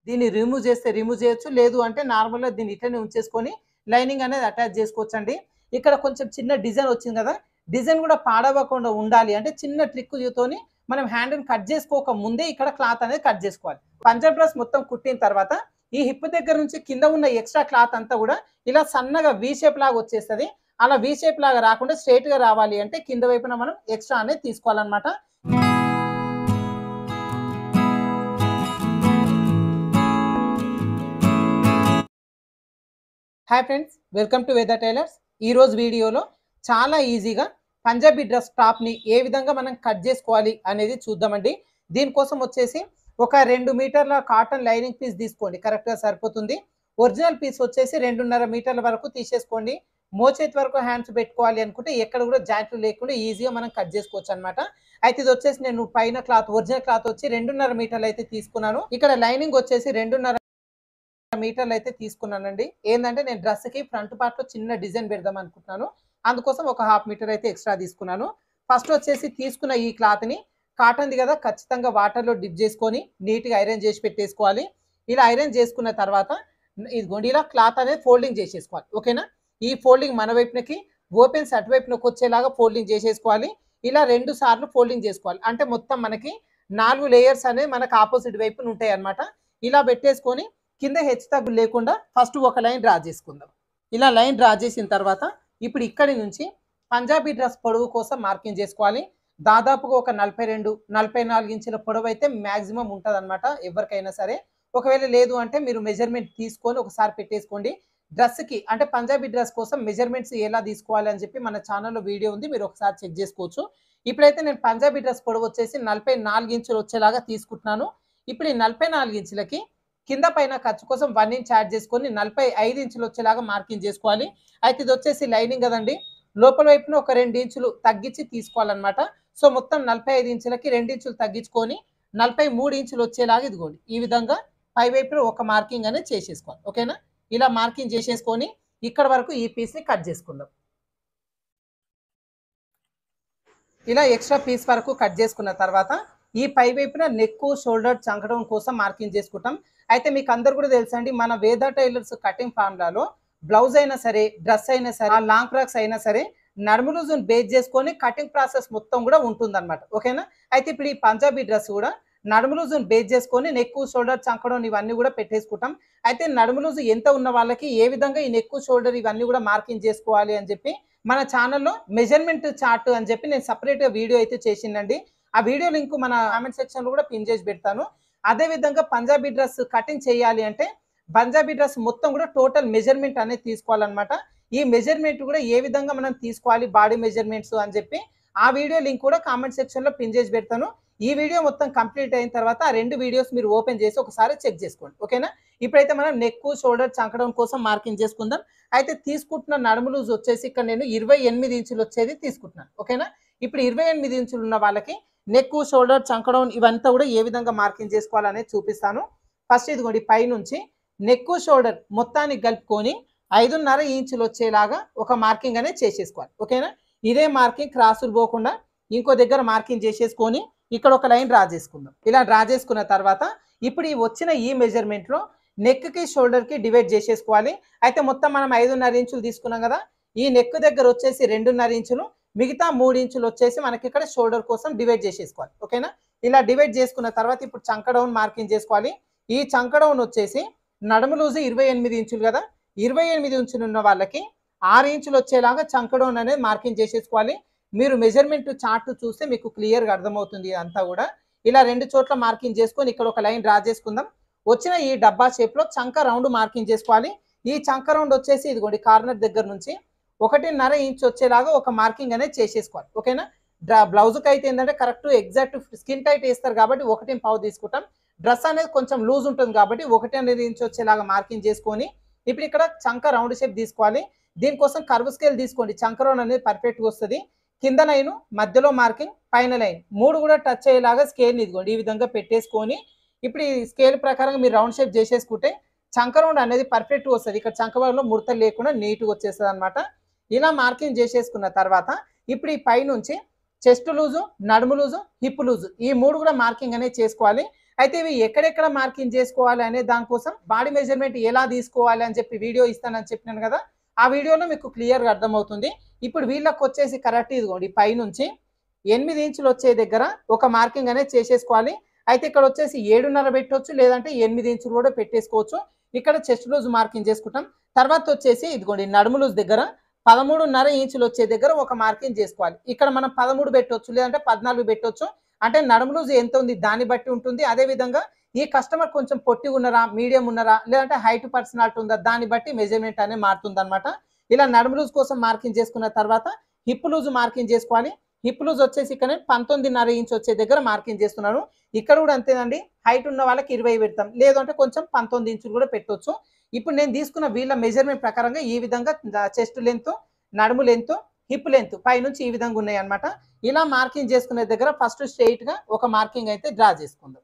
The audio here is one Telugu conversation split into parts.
దీన్ని రిమూవ్ చేస్తే రిమూవ్ చేయొచ్చు, లేదు అంటే నార్మల్‌గా దీన్ని ఇట్లనే ఉంచేసుకొని లైనింగ్ అనేది అటాచ్ చేసుకోవచ్చండి. ఇక్కడ కొంచెం చిన్న డిజైన్ వచ్చింది కదా! డిజైన్ కూడా పాడవకుండా ఉండాలి అంటే చిన్న ట్రిక్‌తోని మనం హ్యాండ్‌ని కట్ చేసుకోక ముందే ఇక్కడ క్లాత్ అనేది కట్ చేసుకోవాలి. పంజాబ్ డ్రెస్ మొత్తం కుట్టిన తర్వాత ఈ హిప్ దగ్గర నుంచి కింద ఉన్న ఎక్స్‌ట్రా క్లాత్ అంతా కూడా ఇలా సన్నగా వి షేప్ లాగా వచ్చేస్తది. అలా వి షేప్ లాగా రాకుండా స్ట్రెయిట్‌గా రావాలి అంటే కింద వైపున మనం ఎక్స్‌ట్రా అనేది తీసుకోవాలన్నమాట. హాయ్ ఫ్రెండ్స్, వెల్కమ్ టు వేద టైలర్స్. ఈరోజు వీడియోలో చాలా ఈజీగా పంజాబీ డ్రెస్ టాప్ని ఏ విధంగా మనం కట్ చేసుకోవాలి అనేది చూద్దామండి. దీనికోసం వచ్చేసి ఒక 2 మీటర్ల కాటన్ లైనింగ్ పీస్ తీసుకోండి, కరెక్ట్గా సరిపోతుంది. ఒరిజినల్ పీస్ వచ్చేసి 2.5 మీటర్ల వరకు తీసేసుకోండి. మోచేతి వరకు హ్యాండ్స్ పెట్టుకోవాలి అనుకుంటే ఎక్కడ కూడా జాయింట్లు లేకుండా ఈజీగా మనం కట్ చేసుకోవచ్చు అనమాట. అయితే ఇది వచ్చేసి నేను పైన క్లాత్ ఒరిజినల్ క్లాత్ వచ్చి 2.5 మీటర్లు అయితే తీసుకున్నాను. ఇక్కడ లైనింగ్ వచ్చేసి 2.5 మీటర్లు అయితే తీసుకున్నానండి. ఏందంటే నేను డ్రెస్‌కి ఫ్రంట్ పార్ట్‌లో చిన్న డిజైన్ పెడదాం అనుకుంటున్నాను. అందుకోసం ఒక హాఫ్ మీటర్ అయితే ఎక్స్ట్రా తీసుకున్నాను. ఫస్ట్ వచ్చేసి తీసుకున్న ఈ క్లాత్‌ని కాటన్‌ది కదా, ఖచ్చితంగా వాటర్‌లో డిప్ చేసుకొని నీట్‌గా ఐరన్ చేసి పెట్టేసుకోవాలి. ఇలా ఐరన్ చేసుకున్న తర్వాత ఇదిగోండి ఇలా క్లాత్ అనేది ఫోల్డింగ్ చేసేసుకోవాలి. ఓకేనా? ఈ ఫోల్డింగ్ మన వైపునకి ఓపెన్స్ అటువైపునకి వచ్చేలాగా ఫోల్డింగ్ చేసేసుకోవాలి. ఇలా 2 సార్లు ఫోల్డింగ్ చేసుకోవాలి. అంటే మొత్తం మనకి 4 లేయర్స్ అనేవి మనకు ఆపోజిట్ వైపున ఉంటాయన్నమాట. ఇలా పెట్టేసుకొని కింద హెచ్చు తగ్గులు లేకుండా ఫస్ట్ ఒక లైన్ డ్రా చేసుకుందాం. ఇలా లైన్ డ్రా చేసిన తర్వాత ఇప్పుడు ఇక్కడి నుంచి పంజాబీ డ్రెస్ పొడవు కోసం మార్కింగ్ చేసుకోవాలి. దాదాపుగా ఒక 42, 44 ఇంచుల పొడవు అయితే మ్యాక్సిమం ఉంటుంది అనమాట ఎవరికైనా సరే. ఒకవేళ లేదు అంటే మీరు మెజర్మెంట్ తీసుకొని ఒకసారి పెట్టేసుకోండి. డ్రెస్కి అంటే పంజాబీ డ్రెస్ కోసం మెజర్మెంట్స్ ఎలా తీసుకోవాలి అని చెప్పి మన ఛానల్లో వీడియో ఉంది, మీరు ఒకసారి చెక్ చేసుకోవచ్చు. ఇప్పుడైతే నేను పంజాబీ డ్రెస్ పొడవు వచ్చేసి 44 ఇంచులు వచ్చేలాగా తీసుకుంటున్నాను. ఇప్పుడు ఈ 44 ఇంచులకి కింద పైన ఖర్చు కోసం 1 ఇంచ్ యాడ్ చేసుకొని 45 ఇంచులు వచ్చేలాగా మార్కింగ్ చేసుకోవాలి. అయితే ఇది వచ్చేసి లైనింగ్ కదండి, లోపల వైపున ఒక 2 ఇంచులు తగ్గించి తీసుకోవాలన్నమాట. సో మొత్తం 45 ఇంచులకి 2 ఇంచులు తగ్గించుకొని 43 ఇంచులు వచ్చేలాగా ఇదిగోండి ఈ విధంగా పై వైపున ఒక మార్కింగ్ అనేది చేసేసుకోవాలి. ఓకేనా? ఇలా మార్కింగ్ చేసేసుకొని ఇక్కడ వరకు ఈ పీస్ని కట్ చేసుకుందాం. ఇలా ఎక్స్ట్రా పీస్ వరకు కట్ చేసుకున్న తర్వాత ఈ పై వైపున నెక్, షోల్డర్, చంకడం కోసం మార్కింగ్ చేసుకుంటాం. అయితే మీకు అందరు కూడా తెలుసండి, మన వేద టైలర్స్ కటింగ్ ఫార్ములాలో బ్లౌజ్ అయినా సరే, డ్రెస్ అయినా సరే, లాంగ్ ఫ్రాక్స్ అయినా సరే నడుము లూజును బేస్ చేసుకొని కటింగ్ ప్రాసెస్ మొత్తం కూడా ఉంటుందన్నమాట. ఓకేనా? అయితే ఇప్పుడు ఈ పంజాబీ డ్రెస్ కూడా నడుము లూజును బేస్ చేసుకొని నెక్, షోల్డర్, చంకడం ఇవన్నీ కూడా పెట్టేసుకుంటాం. అయితే నడుము లూజు ఎంత ఉన్న వాళ్ళకి ఏ విధంగా ఈ నెక్, షోల్డర్ ఇవన్నీ కూడా మార్కింగ్ చేసుకోవాలి అని చెప్పి మన ఛానల్లో మెజర్మెంట్ చార్ట్ అని చెప్పి నేను సపరేట్గా వీడియో అయితే చేసిందండి. ఆ వీడియో లింక్ మన కామెంట్ సెక్షన్లో కూడా పిన్ చేసి పెడతాను. అదేవిధంగా పంజాబీ డ్రెస్ కటింగ్ చేయాలి అంటే పంజాబీ డ్రెస్ మొత్తం కూడా టోటల్ మెజర్మెంట్ అనేది తీసుకోవాలన్నమాట. ఈ మెజర్మెంట్ కూడా ఏ విధంగా మనం తీసుకోవాలి, బాడీ మెజర్మెంట్స్ అని చెప్పి ఆ వీడియో లింక్ కూడా కామెంట్ సెక్షన్లో పిన్ చేసి పెడతాను. ఈ వీడియో మొత్తం కంప్లీట్ అయిన తర్వాత ఆ 2 వీడియోస్ మీరు ఓపెన్ చేసి ఒకసారి చెక్ చేసుకోండి. ఓకేనా? ఇప్పుడైతే మనం నెక్, షోల్డర్, చంకడం కోసం మార్కింగ్ చేసుకుందాం. అయితే తీసుకుంటున్న నడుము లూజ్ వచ్చేసి ఇక్కడ నేను 28 ఇంచులు వచ్చేది తీసుకుంటున్నాను. ఓకేనా? ఇప్పుడు 28 ఇంచులు ఉన్న వాళ్ళకి నెక్, షోల్డర్, చంకడం ఇవంతా కూడా ఏ విధంగా మార్కింగ్ చేసుకోవాలనేది చూపిస్తాను. ఫస్ట్ ఇదిగోండి పై నుంచి నెక్, షోల్డర్ మొత్తానికి కలుపుకొని 5.5 ఇంచులు వచ్చేలాగా ఒక మార్కింగ్ అనేది చేసేసుకోవాలి. ఓకేనా? ఇదే మార్కింగ్ క్రాసులు పోకుండా ఇంకో దగ్గర మార్కింగ్ చేసేసుకొని ఇక్కడ ఒక లైన్ డ్రా చేసుకుందాం. ఇలా డ్రా చేసుకున్న తర్వాత ఇప్పుడు ఈ వచ్చిన ఈ మెజర్మెంట్లో నెక్కి, షోల్డర్కి డివైడ్ చేసేసుకోవాలి. అయితే మొత్తం మనం 5.5 ఇంచులు తీసుకున్నాం కదా, ఈ నెక్ దగ్గర వచ్చేసి 2.5 ఇంచులు, మిగతా 3 ఇంచులు వచ్చేసి మనకి ఇక్కడ షోల్డర్ కోసం డివైడ్ చేసేసుకోవాలి. ఓకేనా? ఇలా డివైడ్ చేసుకున్న తర్వాత ఇప్పుడు చంక డౌన్ మార్కింగ్ చేసుకోవాలి. ఈ చంక డౌన్ వచ్చేసి నడుము లూజు 28 ఇంచులు కదా, 28 ఇంచులు ఉన్న వాళ్ళకి 6 ఇంచులు వచ్చేలాగా చంక డౌన్ అనేది మార్కింగ్ చేసేసుకోవాలి. మీరు మెజర్మెంట్ చార్ట్ చూస్తే మీకు క్లియర్గా అర్థమవుతుంది అంతా కూడా. ఇలా 2 చోట్ల మార్కింగ్ చేసుకొని ఇక్కడ ఒక లైన్ డ్రా చేసుకుందాం. వచ్చిన ఈ డబ్బా షేప్లో చంక రౌండ్ మార్కింగ్ చేసుకోవాలి. ఈ చంక రౌండ్ వచ్చేసి ఇదిగోండి కార్నర్ దగ్గర నుంచి 1.5 ఇంచ్ వచ్చేలాగా ఒక మార్కింగ్ అనేది చేసేసుకోవాలి. ఓకేనా? బ్లౌజ్కి అయితే ఏంటంటే కరెక్ట్ ఎగ్జాక్ట్ స్కిన్ టైట్ వేస్తారు కాబట్టి 1.5 తీసుకుంటాం. డ్రెస్ అనేది కొంచెం లూజ్ ఉంటుంది కాబట్టి 1.5 ఇంచ్ వచ్చేలాగా మార్కింగ్ చేసుకొని ఇప్పుడు ఇక్కడ చంక రౌండ్ షేప్ తీసుకోవాలి. దీనికోసం కర్వ్ స్కేల్ తీసుకోండి. చంక రౌండ్ అనేది పర్ఫెక్ట్గా వస్తుంది. కింద లైను, మధ్యలో మార్కింగ్, పైన లైన్ 3 కూడా టచ్ అయ్యేలాగా స్కేల్ ఇదిగోండి ఈ విధంగా పెట్టేసుకొని ఇప్పుడు ఈ స్కేల్ ప్రకారంగా మీరు రౌండ్ షేప్ చేసేసుకుంటే చంక రౌండ్ అనేది పర్ఫెక్ట్గా వస్తుంది. ఇక్కడ చంక భాగంలో ముడతలు లేకుండా నీట్గా వచ్చేస్తుంది అనమాట. ఇలా మార్కింగ్ చేసేసుకున్న తర్వాత ఇప్పుడు ఈ పై నుంచి చెస్ట్ లూజు, నడుము లూజు, హిప్ లూజు ఈ 3 కూడా మార్కింగ్ అనేది చేసుకోవాలి. అయితే ఇవి ఎక్కడెక్కడ మార్కింగ్ చేసుకోవాలి అనే దానికోసం బాడీ మెజర్మెంట్ ఎలా తీసుకోవాలి అని చెప్పి వీడియో ఇస్తానని చెప్పినాను కదా, ఆ వీడియోలో మీకు క్లియర్గా అర్థమవుతుంది. ఇప్పుడు వీళ్ళకి వచ్చేసి కరెక్ట్ ఇదిగోండి పైనుంచి 8 ఇంచులు వచ్చే దగ్గర ఒక మార్కింగ్ అనేది చేసేసుకోవాలి. అయితే ఇక్కడ వచ్చేసి 7.5 పెట్టవచ్చు, లేదంటే 8 ఇంచులు కూడా పెట్టేసుకోవచ్చు. ఇక్కడ చెస్ట్ లూజ్ మార్కింగ్ చేసుకుంటాం. తర్వాత వచ్చేసి ఇదిగోండి నడుము లూజ్ దగ్గర 13.5 ఇంచులు వచ్చే దగ్గర ఒక మార్కింగ్ చేసుకోవాలి. ఇక్కడ మనం 13 పెట్టవచ్చు, లేదంటే 14 పెట్టవచ్చు. అంటే నడుము లూజ్ ఎంత ఉంది దాన్ని బట్టి ఉంటుంది. అదేవిధంగా ఈ కస్టమర్ కొంచెం పొట్టిగా ఉన్నారా, మీడియం ఉన్నారా, లేదంటే హైట్ పర్సనాలిటీ ఉందా దాన్ని బట్టి మెజర్మెంట్ అనేది మారుతుంది అనమాట. ఇలా నడుము లూజ్ కోసం మార్కింగ్ చేసుకున్న తర్వాత హిప్ లూజ్ మార్కింగ్ చేసుకోవాలి. హిప్ లూజ్ వచ్చేసి ఇక్కడ 19.5 ఇంచ్ వచ్చే దగ్గర మార్కింగ్ చేస్తున్నాను. ఇక్కడ కూడా అంతేనండి, హైట్ ఉన్న వాళ్ళకి 20 పెడతాం, లేదంటే కొంచెం 19 ఇంచులు కూడా పెట్టవచ్చు. ఇప్పుడు నేను తీసుకున్న వీళ్ళ మెజర్మెంట్ ప్రకారంగా ఈ విధంగా చెస్ట్ లెంత్, నడుము లెంత్, హిప్ లెంత్ పైనుంచి ఈ విధంగా ఉన్నాయి అనమాట. ఇలా మార్కింగ్ చేసుకునే దగ్గర ఫస్ట్ స్ట్రైట్ గా ఒక మార్కింగ్ అయితే డ్రా చేసుకుందాం.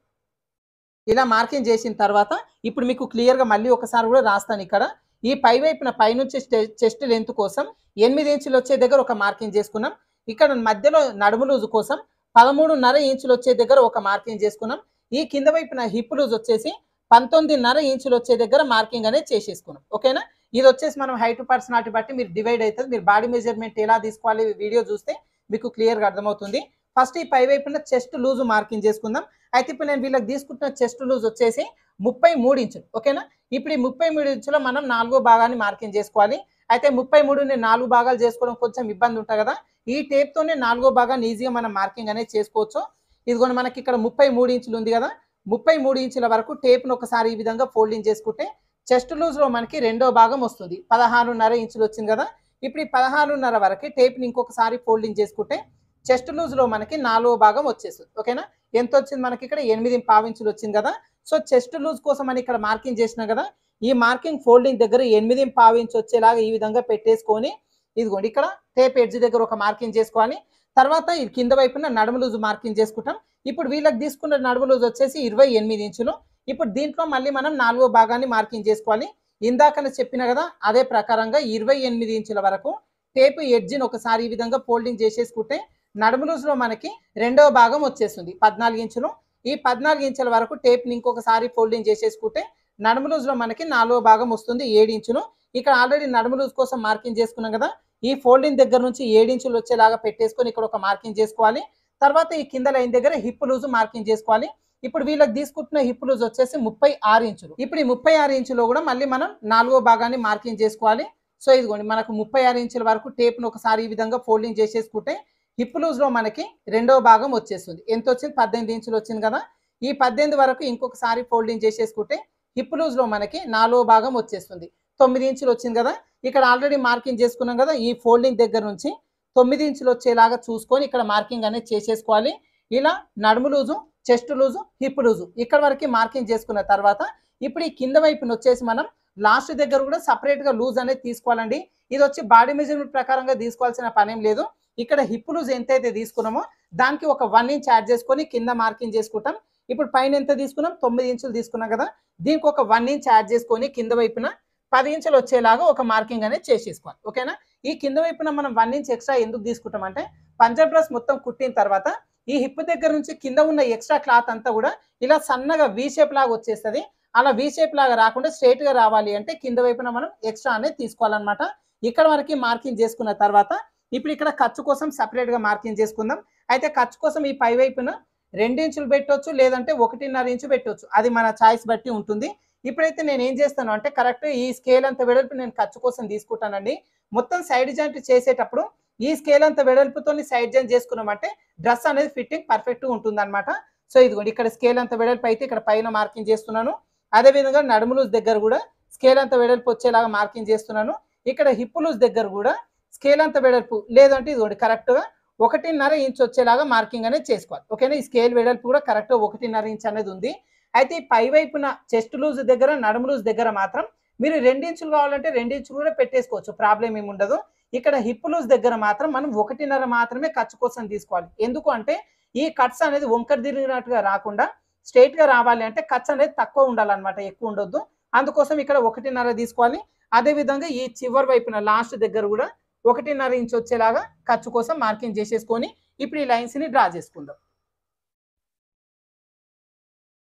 ఇలా మార్కింగ్ చేసిన తర్వాత ఇప్పుడు మీకు క్లియర్ గా మళ్ళీ ఒకసారి కూడా రాస్తాను. ఇక్కడ ఈ పై వైపున పైనుంచి చెస్ట్ లెంత్ కోసం 8 ఇంచులు వచ్చే దగ్గర ఒక మార్కింగ్ చేసుకున్నాం. ఇక్కడ మధ్యలో నడుము లూజు కోసం 13.5 ఇంచులు వచ్చే దగ్గర ఒక మార్కింగ్ చేసుకున్నాం. ఈ కింద వైపున హిప్ లూజ్ వచ్చేసి 19.5 ఇంచులు వచ్చే దగ్గర మార్కింగ్ అనేది చేసేసుకున్నాం. ఓకేనా, ఇది వచ్చేసి మనం హైట్ పర్సనాలిటీ బట్టి మీరు డివైడ్ అవుతుంది. మీరు బాడీ మెజర్మెంట్ ఎలా తీసుకోవాలి వీడియో చూస్తే మీకు క్లియర్గా అర్థమవుతుంది. ఫస్ట్ ఈ పై వైపున చెస్ట్ లూజ్ మార్కింగ్ చేసుకుందాం. అయితే ఇప్పుడు నేను వీళ్ళకి తీసుకుంటున్న చెస్ట్ లూజ్ వచ్చేసి 33 ఇంచులు. ఓకేనా, ఇప్పుడు ఈ 33 ఇంచులో మనం 4వ భాగాన్ని మార్కింగ్ చేసుకోవాలి. అయితే 33ని 4 భాగాలు చేసుకోవడం కొంచెం ఇబ్బంది ఉంటుంది కదా, ఈ టేప్ తోనే 4వ భాగాన్ని ఈజీగా మనం మార్కింగ్ అనేది చేసుకోవచ్చు. ఇదిగోండి మనకి ఇక్కడ 33 ఇంచులు ఉంది కదా, 33 ఇంచుల వరకు టేప్ను ఒకసారి ఈ విధంగా ఫోల్డింగ్ చేసుకుంటే చెస్ట్ లూజ్లో మనకి 2వ భాగం వస్తుంది. 16.5 ఇంచులు వచ్చింది కదా, ఇప్పుడు ఈ 16.5 వరకు టేప్ని ఇంకొకసారి ఫోల్డింగ్ చేసుకుంటే చెస్ట్ లూజ్లో మనకి 4వ భాగం వచ్చేస్తుంది. ఓకేనా, ఎంత వచ్చింది మనకి ఇక్కడ 8.5 ఇంచులు వచ్చింది కదా. సో చెస్ట్ లూజ్ కోసం అని ఇక్కడ మార్కింగ్ చేసినా కదా, ఈ మార్కింగ్ ఫోల్డింగ్ దగ్గర 8.5 ఇంచ్ వచ్చేలాగా ఈ విధంగా పెట్టేసుకొని ఇదిగోండి ఇక్కడ టేప్ ఎడ్జ్ దగ్గర ఒక మార్కింగ్ చేసుకోవాలి. తర్వాత ఈ కింద వైపున నడుము లూజ్ మార్కింగ్ చేసుకుంటాం. ఇప్పుడు వీళ్ళకి తీసుకున్న నడుము లూజ్ వచ్చేసి 28 ఇంచులు. ఇప్పుడు దీంట్లో మళ్ళీ మనం 4వ భాగాన్ని మార్కింగ్ చేసుకోవాలి. ఇందాకనే చెప్పిన కదా, అదే ప్రకారంగా 28 ఇంచుల వరకు టేప్ ఎడ్జిని ఒకసారి ఈ విధంగా ఫోల్డింగ్ చేసేసుకుంటే నడుము లూజ్లో మనకి 2వ భాగం వచ్చేస్తుంది 14 ఇంచులు. ఈ 14 ఇంచుల వరకు టేప్ని ఇంకొకసారి ఫోల్డింగ్ చేసేసుకుంటే నడుము లూజ్లో మనకి 4వ భాగం వస్తుంది 7 ఇంచులు. ఇక్కడ ఆల్రెడీ నడుము లూజ్ కోసం మార్కింగ్ చేసుకున్నాం కదా, ఈ ఫోల్డింగ్ దగ్గర నుంచి 7 ఇంచులు వచ్చేలాగా పెట్టేసుకొని ఇక్కడ ఒక మార్కింగ్ చేసుకోవాలి. తర్వాత ఈ కింద లైన్ దగ్గర హిప్ లూజ్ మార్కింగ్ చేసుకోవాలి. ఇప్పుడు వీళ్ళకి తీసుకుంటున్న హిప్ లూజ్ వచ్చేసి 36 ఇంచులు. ఇప్పుడు ఈ 36 ఇంచులో కూడా మళ్ళీ మనం 4వ భాగాన్ని మార్కింగ్ చేసుకోవాలి. సో ఇదిగోండి మనకు 36 ఇంచుల వరకు టేప్ను ఒకసారి ఈ విధంగా ఫోల్డింగ్ చేసేసుకుంటే హిప్ లూజ్లో మనకి 2వ భాగం వచ్చేస్తుంది. ఎంత వచ్చింది, 18 ఇంచులు వచ్చింది కదా. ఈ 18 వరకు ఇంకొకసారి ఫోల్డింగ్ చేసేసుకుంటే హిప్ లూజ్లో మనకి 4వ భాగం వచ్చేస్తుంది. 9 ఇంచులు వచ్చింది కదా. ఇక్కడ ఆల్రెడీ మార్కింగ్ చేసుకున్నాం కదా, ఈ ఫోల్డింగ్ దగ్గర నుంచి 9 ఇంచులు వచ్చేలాగా చూసుకొని ఇక్కడ మార్కింగ్ అనేది చేసేసుకోవాలి. ఇలా నడుము loose, chest loose, hip loose ఇక్కడ వరకు మార్కింగ్ చేసుకున్న తర్వాత ఇప్పుడు ఈ కింద వైపున వచ్చేసి మనం లాస్ట్ దగ్గర కూడా సపరేట్గా లూజ్ అనేది తీసుకోవాలండి. ఇది వచ్చి బాడీ మెజర్మెంట్ ప్రకారంగా తీసుకోవాల్సిన పనేం లేదు. ఇక్కడ హిప్ లూజ్ ఎంతైతే తీసుకున్నామో దానికి ఒక 1 ఇంచ్ యాడ్ చేసుకొని కింద మార్కింగ్ చేసుకుంటాం. ఇప్పుడు పైన ఎంత తీసుకున్నాం, 9 ఇంచులు తీసుకున్నాం కదా, దీనికి ఒక 1 ఇంచ్ యాడ్ చేసుకొని కింద వైపున 10 ఇంచులు వచ్చేలాగా ఒక మార్కింగ్ అనేది చేసేసుకోవాలి. ఓకేనా, ఈ కింద వైపున మనం 1 ఇంచ్ ఎక్స్ట్రా ఎందుకు తీసుకుంటాం అంటే పంజాబ్ డ్రెస్ మొత్తం కుట్టిన తర్వాత ఈ హిప్ దగ్గర నుంచి కింద ఉన్న ఎక్స్ట్రా క్లాత్ అంతా కూడా ఇలా సన్నగా వీ షేప్ లాగా వచ్చేస్తుంది. అలా వీ షేప్ లాగా రాకుండా స్ట్రైట్ గా రావాలి అంటే కింద వైపున మనం ఎక్స్ట్రా అనేది తీసుకోవాలన్నమాట. ఇక్కడ వరకు మార్కింగ్ చేసుకున్న తర్వాత ఇప్పుడు ఇక్కడ ఖర్చు కోసం సపరేట్ గా మార్కింగ్ చేసుకుందాం. అయితే ఖర్చు కోసం ఈ పై వైపున 2 ఇంచులు పెట్టవచ్చు, లేదంటే 1.5 ఇంచు పెట్టవచ్చు, అది మన చాయిస్ బట్టి ఉంటుంది. ఇప్పుడైతే నేను ఏం చేస్తాను అంటే కరెక్ట్ ఈ స్కేల్ అంత వెడల్పు నేను ఖర్చు కోసం తీసుకుంటానండి. మొత్తం సైడ్ జాయింట్ చేసేటప్పుడు ఈ స్కేల్ అంత వెడల్పుతో సైడ్ జాయింట్ చేసుకున్నామంటే డ్రెస్ అనేది ఫిట్టింగ్ పర్ఫెక్ట్ గా ఉంటుంది అనమాట. సో ఇదిగోండి ఇక్కడ స్కేల్ అంత వెడల్పు అయితే ఇక్కడ పైన మార్కింగ్ చేస్తున్నాను. అదేవిధంగా నడుము లూజ్ దగ్గర కూడా స్కేల్ అంత వెడల్పు వచ్చేలాగా మార్కింగ్ చేస్తున్నాను. ఇక్కడ హిప్ లూజ్ దగ్గర కూడా స్కేల్ అంత వెడల్పు లేదంటే ఇదిగోండి కరెక్ట్ గా 1.5 ఇంచ్ వచ్చేలాగా మార్కింగ్ అనేది చేసుకోవాలి. ఓకేనా, ఈ స్కేల్ వెడల్పు కూడా కరెక్ట్ 1.5 ఇంచ్ అనేది ఉంది. అయితే ఈ పై వైపున చెస్ట్ లూజ్ దగ్గర, నడుము లూజ్ దగ్గర మాత్రం మీరు 2 ఇంచులు కావాలంటే 2 ఇంచులు కూడా పెట్టేసుకోవచ్చు, ప్రాబ్లం ఏమి ఉండదు. ఇక్కడ హిప్ లూజ్ దగ్గర మాత్రం మనం 1.5 మాత్రమే ఖర్చు కోసం తీసుకోవాలి. ఎందుకు అంటే ఈ కట్స్ అనేది వంకర తిరిగినట్టుగా రాకుండా స్ట్రైట్ గా రావాలి అంటే ఖర్చు అనేది తక్కువ ఉండాలన్నమాట, ఎక్కువ ఉండొద్దు. అందుకోసం ఇక్కడ 1.5 తీసుకోవాలి. అదే విధంగా ఈ చివరి వైపున లాస్ట్ దగ్గర కూడా 1.5 ఇంచ్ వచ్చేలాగా ఖర్చు కోసం మార్కింగ్ చేసేసుకొని ఇప్పుడు ఈ లైన్స్ ని డ్రా చేసుకుందాం.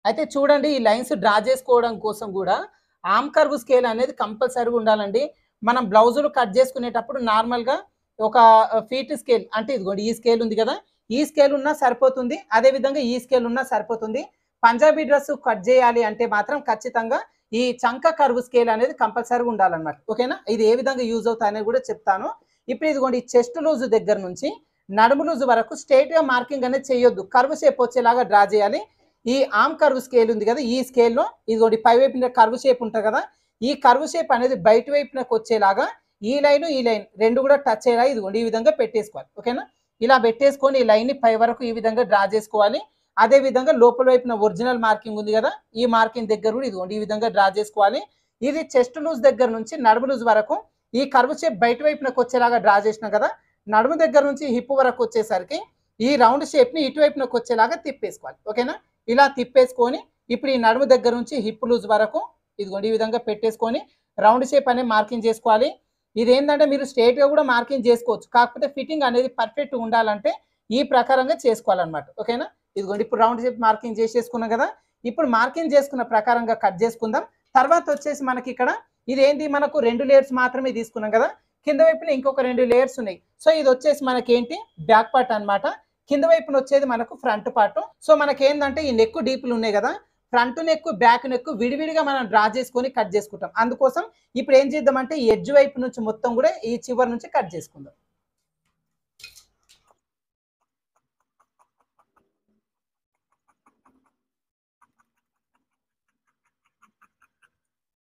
అయితే చూడండి ఈ లైన్స్ డ్రా చేసుకోవడం కోసం కూడా ఆర్మ్ కర్వ్ స్కేల్ అనేది కంపల్సరీగా ఉండాలండి. మనం బ్లౌజులు కట్ చేసుకునేటప్పుడు నార్మల్‌గా ఒక ఫీట్ స్కేల్ అంటే ఇదిగోండి ఈ స్కేల్ ఉంది కదా! ఈ స్కేల్ ఉన్నా సరిపోతుంది. అదే విధంగా ఈ స్కేల్ ఉన్నా సరిపోతుంది. పంజాబీ డ్రెస్ కట్ చేయాలి అంటే మాత్రం ఖచ్చితంగా ఈ చంక కర్వ్ స్కేల్ అనేది కంపల్సరీగా ఉండాలన్నమాట. ఓకేనా? ఇది ఏ విధంగా యూజ్ అవుతాయనేది కూడా చెప్తాను. ఇప్పుడు ఇదిగోండి చెస్ట్ లూజ్ దగ్గర నుంచి నడుము లూజ్ వరకు స్ట్రెయిట్‌గా మార్కింగ్ అనేది చేయొద్దు. కర్వ్ షేప్ వచ్చేలాగా డ్రా చేయాలి. ఈ ఆర్మ్ కర్వ్ స్కేల్ ఉంది కదా! ఈ స్కేల్‌లో ఇదిగోండి పై వైపున కర్వ్ షేప్ ఉంటది కదా! ఈ కర్వ్ షేప్ అనేది బయట వైపునకు వచ్చేలాగా ఈ లైన్, ఈ లైన్ 2 కూడా టచ్ అయ్యేలా ఇదిగోండి ఈ విధంగా పెట్టేసుకోవాలి. ఓకేనా? ఇలా పెట్టేసుకొని ఈ లైన్‌ని పై వరకు ఈ విధంగా డ్రా చేసుకోవాలి. అదే విధంగా లోపల వైపున ఒరిజినల్ మార్కింగ్ ఉంది కదా! ఈ మార్కింగ్ దగ్గర కూడా ఇదిగోండి ఈ విధంగా డ్రా చేసుకోవాలి. ఇది చెస్ట్ లూజ్ దగ్గర నుంచి నడుము లూజ్ వరకు ఈ కర్వ్ షేప్ బయట వైపునకు వచ్చేలాగా డ్రా చేసినాం కదా! నడుము దగ్గర నుంచి హిప్ వరకు వచ్చేసరికి ఈ రౌండ్ షేప్‌ని ఇటువైపునకు వచ్చేలాగా తిప్పేసుకోవాలి. ఓకేనా? ఇలా తిప్పేసుకొని ఇప్పుడు ఈ నడుము దగ్గర నుంచి హిప్ లూజ్ వరకు ఇదిగోండి ఈ విధంగా పెట్టేసుకొని రౌండ్ షేప్ అనేది మార్కింగ్ చేసుకోవాలి. ఇదేంటంటే మీరు స్ట్రెయిట్‌గా కూడా మార్కింగ్ చేసుకోవచ్చు. కాకపోతే ఫిట్టింగ్ అనేది పర్ఫెక్ట్‌గా ఉండాలంటే ఈ ప్రకారంగా చేసుకోవాలన్నమాట. ఓకేనా? ఇదిగోండి ఇప్పుడు రౌండ్ షేప్ మార్కింగ్ చేసేసుకున్నాం కదా! ఇప్పుడు మార్కింగ్ చేసుకున్న ప్రకారంగా కట్ చేసుకుందాం. తర్వాత వచ్చేసి మనకి ఇక్కడ ఇదేంటి మనకు 2 లేయర్స్ మాత్రమే తీసుకున్నాం కదా! కింద వైపున ఇంకొక 2 లేయర్స్ ఉన్నాయి. సో ఇది వచ్చేసి మనకేంటి బ్యాక్ పార్ట్ అన్నమాట. కింద వైపున వచ్చేది మనకు ఫ్రంట్ పార్ట్. సో మనకేందంటే ఈ నెక్ డీప్‌లు ఉన్నాయి కదా! ఫ్రంట్ నెక్, బ్యాక్ నెక్ విడివిడిగా మనం డ్రా చేసుకొని కట్ చేసుకుంటాం. అందుకోసం ఇప్పుడు ఏం చేద్దామంటే ఈ ఎడ్జ్ వైపు నుంచి మొత్తం కూడా ఈ చివరి నుంచి కట్ చేసుకుందాం.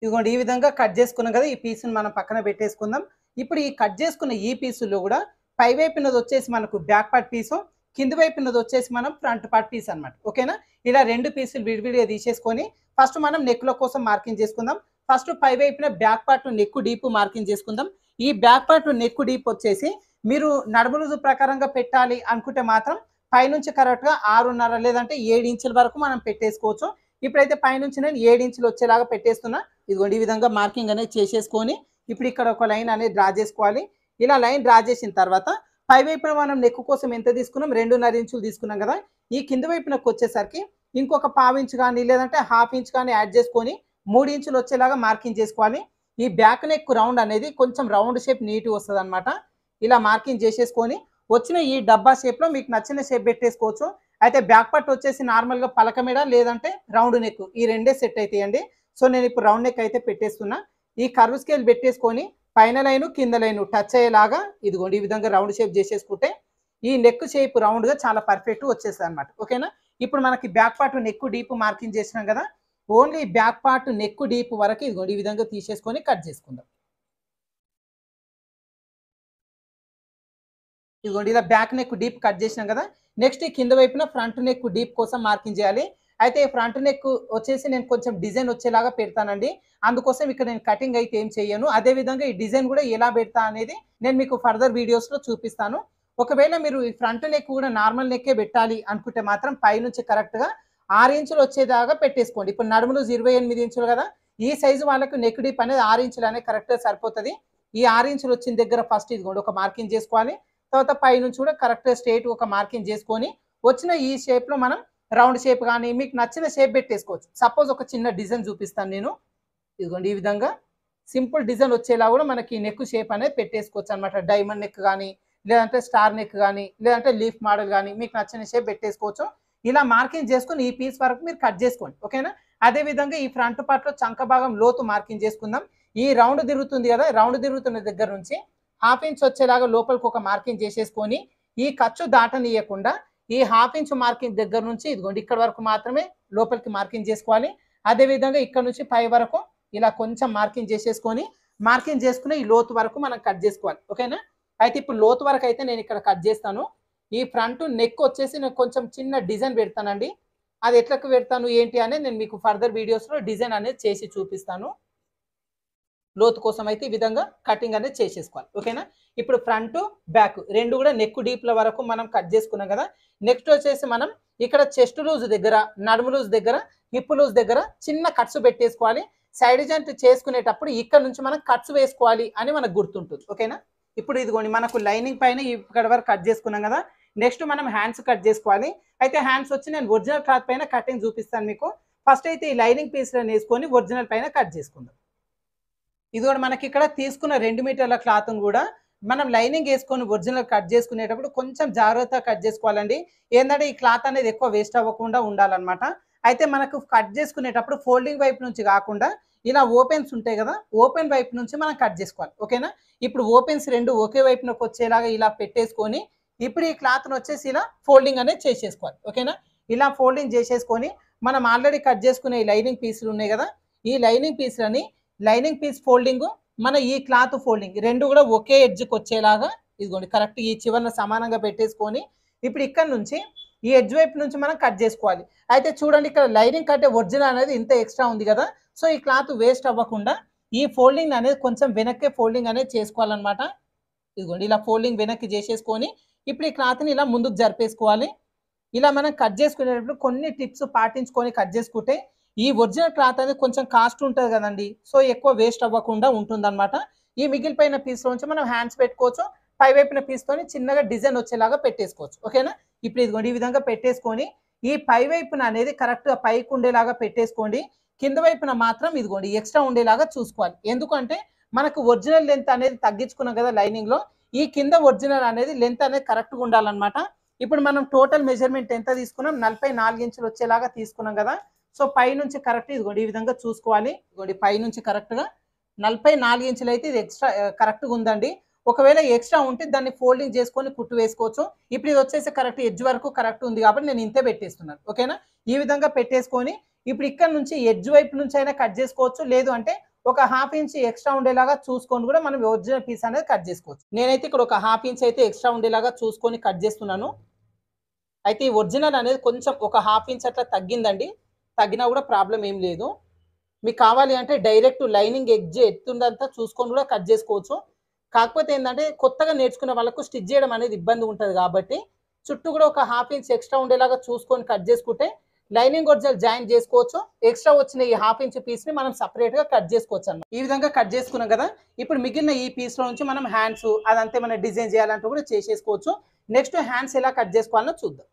ఇదిగోండి ఈ విధంగా కట్ చేసుకున్నాం కదా! ఈ పీస్‌ని మనం పక్కన పెట్టేసుకుందాం. ఇప్పుడు ఈ కట్ చేసుకున్న ఈ పీసుల్లో కూడా పై వైపునది వచ్చేసి మనకు బ్యాక్ పార్ట్ పీసు, కింది వైపునది వచ్చేసి మనం ఫ్రంట్ పార్ట్ పీస్ అన్నమాట. ఓకేనా? ఇలా 2 పీసులు విడివిడిగా తీసేసుకొని ఫస్ట్ మనం నెక్‌ల కోసం మార్కింగ్ చేసుకుందాం. ఫస్ట్ పై వైపున back part neck deep marking చేసుకుందాం. ఈ బ్యాక్ పార్ట్ నెక్ డీప్ వచ్చేసి మీరు నడుము లూజ్ ప్రకారంగా పెట్టాలి అనుకుంటే మాత్రం పైనుంచి కరెక్ట్‌గా 6.5 లేదంటే 7 ఇంచుల వరకు మనం పెట్టేసుకోవచ్చు. ఇప్పుడైతే పైనుంచి నేను 7 ఇంచులు వచ్చేలాగా పెట్టేస్తున్నా. ఇదిగోండి ఈ విధంగా మార్కింగ్ అనేది చేసేసుకొని ఇప్పుడు ఇక్కడ ఒక లైన్ అనేది డ్రా చేసుకోవాలి. ఇలా లైన్ డ్రా చేసిన తర్వాత పై వైపున మనం నెక్ కోసం ఎంత తీసుకున్నాం 2.5 ఇంచులు తీసుకున్నాం కదా! ఈ కింద వైపునకు వచ్చేసరికి ఇంకొక పావు ఇంచు కానీ లేదంటే హాఫ్ ఇంచ్ కానీ యాడ్ చేసుకొని 3 ఇంచులు వచ్చేలాగా మార్కింగ్ చేసుకోవాలి. ఈ బ్యాక్ నెక్ రౌండ్ అనేది కొంచెం రౌండ్ షేప్ నీట్‌గా వస్తదన్నమాట. ఇలా మార్కింగ్ చేసేసుకొని వచ్చిన ఈ డబ్బా షేప్‌లో మీకు నచ్చిన షేప్ పెట్టేసుకోవచ్చు. అయితే బ్యాక్ పార్ట్ వచ్చేసి నార్మల్‌గా పలక మెడ లేదంటే రౌండ్ నెక్ ఈ రెండే సెట్ అయితాయండి. సో నేను ఇప్పుడు రౌండ్ నెక్ అయితే పెట్టేస్తున్నా. ఈ కర్వ్ స్కేల్ పెట్టేసుకొని పైన లైను, కింద లైను టచ్ అయ్యేలాగా ఇదిగోండి ఈ విధంగా రౌండ్ షేప్ చేసేసుకుంటే ఈ నెక్ షేప్ రౌండ్‌గా చాలా పర్ఫెక్ట్‌గా వచ్చేస్తదన్నమాట. ఓకేనా? ఇప్పుడు మనకి back part neck deep marking చేసినాం కదా! Only back part neck deep వరకు ఇదిగోండి ఈ విధంగా తీసేసుకొని కట్ చేసుకుందాం. ఇదిగోండి ఇలా బ్యాక్ నెక్ డీప్ కట్ చేసినాం కదా! నెక్స్ట్ ఈ కింద వైపున ఫ్రంట్ నెక్ డీప్ కోసం మార్కింగ్ చేయాలి. అయితే ఫ్రంట్ నెక్ వచ్చేసి నేను కొంచెం డిజైన్ వచ్చేలాగా పెడతానండి. అందుకోసం ఇక్కడ నేను కటింగ్ అయితే ఏం చెయ్యను. అదే విధంగా ఈ డిజైన్ కూడా ఎలా పెడతా అనేది నేను మీకు ఫర్దర్ వీడియోస్‌లో చూపిస్తాను. ఒకవేళ మీరు ఈ ఫ్రంట్ నెక్ కూడా నార్మల్ నెక్కే పెట్టాలి అనుకుంటే మాత్రం పైనుంచి కరెక్ట్‌గా 6 ఇంచులు వచ్చేదాకా పెట్టేసుకోండి. ఇప్పుడు నడుము లూజ్ 28 ఇంచులు కదా! ఈ సైజు వాళ్ళకి నెక్ డీప్ అనేది 6 ఇంచులు అనేది కరెక్ట్‌గా సరిపోతది. ఈ 6 ఇంచులు వచ్చిన దగ్గర ఫస్ట్ ఇదిగోండి ఒక మార్కింగ్ చేసుకోవాలి. తర్వాత పైనుంచి కూడా కరెక్ట్‌గా స్ట్రెయిట్ ఒక మార్కింగ్ చేసుకొని వచ్చిన ఈ షేప్‌లో మనం రౌండ్ షేప్ గాని మీకు నచ్చిన షేప్ పెట్టేసుకోవచ్చు. సపోజ్ ఒక చిన్న డిజైన్ చూపిస్తాను నేను. ఇదిగోండి ఈ విధంగా సింపుల్ డిజైన్ వచ్చేలా కూడా మనకి నెక్ షేప్ అనేది పెట్టేసుకోవచ్చు అన్నమాట. డైమండ్ నెక్ గాని, లేదంటే స్టార్ నెక్ గాని, లేదంటే లీఫ్ మోడల్ గాని మీకు నచ్చిన షేప్ పెట్టేసుకోవచ్చు. ఇలా మార్కింగ్ చేసుకొని ఈ పీస్ వరకు మీరు కట్ చేసుకోండి. ఓకేనా? అదే విధంగా ఈ ఫ్రంట్ పార్ట్‌లో చంక భాగం లోతు మార్కింగ్ చేసుకుందాం. ఈ రౌండ్ తిరుగుతుంది కదా! రౌండ్ తిరుగుతున్న దగ్గర నుంచి హాఫ్ ఇంచ్ వచ్చేలాగా లోపలికి ఒక మార్కింగ్ చేసేసుకొని ఈ ఖర్చు దాటనీయకుండా ఈ హాఫ్ ఇంచ్ మార్కింగ్ దగ్గర నుంచి ఇదిగోండి ఇక్కడ వరకు మాత్రమే లోపలికి మార్కింగ్ చేసుకోవాలి. అదే విధంగా ఇక్కడ నుంచి పై వరకు ఇలా కొంచెం మార్కింగ్ చేసేసుకొని మార్కింగ్ చేసుకుని ఈ లోతు వరకు మనం కట్ చేసుకోవాలి. ఓకేనా? అయితే ఇప్పుడు లోతు వరకు అయితే నేను ఇక్కడ కట్ చేస్తాను. ఈ ఫ్రంట్ నెక్ వచ్చేసి నేను కొంచెం చిన్న డిజైన్ పెడతానండి. అది ఎట్లకు పెడతాను ఏంటి అనేది నేను మీకు ఫర్దర్ వీడియోస్‌లో డిజైన్ అనేది చేసి చూపిస్తాను. లోతు కోసం అయితే ఈ విధంగా కటింగ్ అనేది చేసేసుకోవాలి. ఓకేనా? ఇప్పుడు ఫ్రంట్, బ్యాక్ 2 కూడా నెక్ డీప్‌ల వరకు మనం కట్ చేసుకున్నాం కదా! నెక్స్ట్ వచ్చేసి మనం ఇక్కడ చెస్ట్ లూజ్ దగ్గర, నడుము లూజ్ దగ్గర, హిప్ లూజ్ దగ్గర చిన్న కట్స్ పెట్టేసుకోవాలి. సైడ్ జాయింట్ చేసుకునేటప్పుడు ఇక్కడ నుంచి మనం కట్స్ వేసుకోవాలి అని మనకు గుర్తుంటుంది. ఓకేనా? ఇప్పుడు ఇదిగోండి మనకు లైనింగ్ పైన ఇక్కడ వరకు కట్ చేసుకున్నాం కదా! నెక్స్ట్ మనం హ్యాండ్స్ కట్ చేసుకోవాలి. అయితే హ్యాండ్స్ వచ్చి నేను ఒరిజినల్ క్లాత్ పైన కటింగ్ చూపిస్తాను మీకు. ఫస్ట్ అయితే ఈ లైనింగ్ పీస్‌లను వేసుకొని ఒరిజినల్ పైన కట్ చేసుకుందాం. ఇది కూడా మనకి ఇక్కడ తీసుకున్న 2 మీటర్ల క్లాత్‌ని కూడా మనం లైనింగ్ వేసుకొని ఒరిజినల్ కట్ చేసుకునేటప్పుడు కొంచెం జాగ్రత్తగా కట్ చేసుకోవాలండి. ఏందంటే ఈ క్లాత్ అనేది ఎక్కువ వేస్ట్ అవ్వకుండా ఉండాలన్నమాట. అయితే మనకు కట్ చేసుకునేటప్పుడు ఫోల్డింగ్ వైపు నుంచి కాకుండా ఇలా ఓపెన్స్ ఉంటాయి కదా, ఓపెన్ వైపు నుంచి మనం కట్ చేసుకోవాలి. ఓకేనా? ఇప్పుడు ఓపెన్స్ 2 ఒకే వైపునకు వచ్చేలాగా ఇలా పెట్టేసుకొని ఇప్పుడు ఈ క్లాత్‌ని వచ్చేసి ఇలా ఫోల్డింగ్ అనేది చేసేసుకోవాలి. ఓకేనా? ఇలా ఫోల్డింగ్ చేసేసుకొని మనం ఆల్రెడీ కట్ చేసుకునే ఈ లైనింగ్ పీసులు ఉన్నాయి కదా, ఈ లైనింగ్ పీస్‌లని లైనింగ్ పీస్ ఫోల్డింగ్ మన ఈ క్లాత్ ఫోల్డింగ్ 2 కూడా ఒకే ఎడ్జ్‌కి వచ్చేలాగా ఇదిగోండి కరెక్ట్ ఈ చివరన సమానంగా పెట్టేసుకొని ఇప్పుడు ఇక్కడ నుంచి ఈ ఎడ్జ్ వైపు నుంచి మనం కట్ చేసుకోవాలి. అయితే చూడండి ఇక్కడ లైనింగ్ కట్టే ఒరిజినల్ అనేది ఇంత ఎక్స్ట్రా ఉంది కదా, సో ఈ క్లాత్ వేస్ట్ అవ్వకుండా ఈ ఫోల్డింగ్ అనేది కొంచెం వెనక్కే ఫోల్డింగ్ అనేది చేసుకోవాలన్నమాట. ఇదిగోండి ఇలా ఫోల్డింగ్ వెనక్కి చేసేసుకొని ఇప్పుడు ఈ క్లాత్‌ని ఇలా ముందుకు జరిపేసుకోవాలి. ఇలా మనం కట్ చేసుకునేటప్పుడు కొన్ని టిప్స్ పాటించుకొని కట్ చేసుకుంటే ఈ ఒరిజినల్ క్లాత్ అనేది కొంచెం కాస్ట్ ఉంటుంది కదండి, సో ఎక్కువ వేస్ట్ అవ్వకుండా ఉంటుందన్నమాట. ఈ మిగిలిపోయిన పీస్‌లోంచి మనం హ్యాండ్స్ పెట్టుకోవచ్చు. పై వైపున పీస్‌తోని చిన్నగా డిజైన్ వచ్చేలాగా పెట్టేసుకోవచ్చు. ఓకేనా? ఇప్పుడు ఇదిగోండి ఈ విధంగా పెట్టేసుకొని ఈ పై వైపున అనేది కరెక్ట్‌గా పైకి ఉండేలాగా పెట్టేసుకోండి. కింద వైపున మాత్రం ఇదిగోండి ఎక్స్ట్రా ఉండేలాగా చూసుకోవాలి. ఎందుకంటే మనకు ఒరిజినల్ లెంత్ అనేది తగ్గించుకున్నాం కదా లైనింగ్‌లో, ఈ కింద ఒరిజినల్ అనేది లెంత్ అనేది కరెక్ట్‌గా ఉండాలన్నమాట. ఇప్పుడు మనం టోటల్ మెజర్‌మెంట్ ఎంత తీసుకున్నాం? 44 ఇంచులు వచ్చేలాగా తీసుకున్నాం కదా, సో పై నుంచి కరెక్ట్ ఇదిగోండి ఈ విధంగా చూసుకోవాలి. ఇదిగోండి పై నుంచి కరెక్ట్‌గా 44 ఇంచులు అయితే ఇది ఎక్స్ట్రా కరెక్ట్‌గా ఉందండి. ఒకవేళ ఎక్స్ట్రా ఉంటే దాన్ని ఫోల్డింగ్ చేసుకొని కుట్టు వేసుకోవచ్చు. ఇప్పుడు ఇది వచ్చేసి కరెక్ట్ ఎడ్జ్ వరకు కరెక్ట్ ఉంది కాబట్టి నేను ఇంతే పెట్టేస్తున్నాను. ఓకేనా? ఈ విధంగా పెట్టేసుకొని ఇప్పుడు ఇక్కడ నుంచి ఎడ్జ్ వైపు నుంచి అయినా కట్ చేసుకోవచ్చు. లేదు అంటే ఒక హాఫ్ ఇంచ్ ఎక్స్ట్రా ఉండేలాగా చూసుకొని కూడా మనం ఒరిజినల్ పీస్ అనేది కట్ చేసుకోవచ్చు. నేనైతే ఇక్కడ ఒక హాఫ్ ఇంచ్ అయితే ఎక్స్ట్రా ఉండేలాగా చూసుకొని కట్ చేస్తున్నాను. అయితే ఈ ఒరిజినల్ అనేది కొంచెం ఒక హాఫ్ ఇంచ్ అట్లా తగ్గిందండి. తగ్గినా కూడా ప్రాబ్లం ఏం లేదు. మీకు కావాలి అంటే డైరెక్ట్ లైనింగ్ ఎడ్జ్ ఎత్తుందంతా చూసుకొని కూడా కట్ చేసుకోవచ్చు. కాకపోతే ఏంటంటే కొత్తగా నేర్చుకునే వాళ్ళకు స్టిచ్ చేయడం అనేది ఇబ్బంది ఉంటుంది కాబట్టి చుట్టూ కూడా ఒక హాఫ్ ఇంచ్ ఎక్స్ట్రా ఉండేలాగా చూసుకొని కట్ చేసుకుంటే లైనింగ్ ఒరిజినల్ జాయిన్ చేసుకోవచ్చు. ఎక్స్ట్రా వచ్చిన ఈ హాఫ్ ఇంచ్ పీస్‌ని మనం సెపరేట్‌గా కట్ చేసుకోవచ్చు అన్నమాట. ఈ విధంగా కట్ చేసుకున్నాం కదా, ఇప్పుడు మిగిలిన ఈ పీస్‌లో నుంచి మనం హ్యాండ్స్ అదంతా ఏమైనా డిజైన్ చేయాలంటే కూడా చేసేసుకోవచ్చు. నెక్స్ట్ హ్యాండ్స్ ఎలా కట్ చేసుకోవాలో చూద్దాం.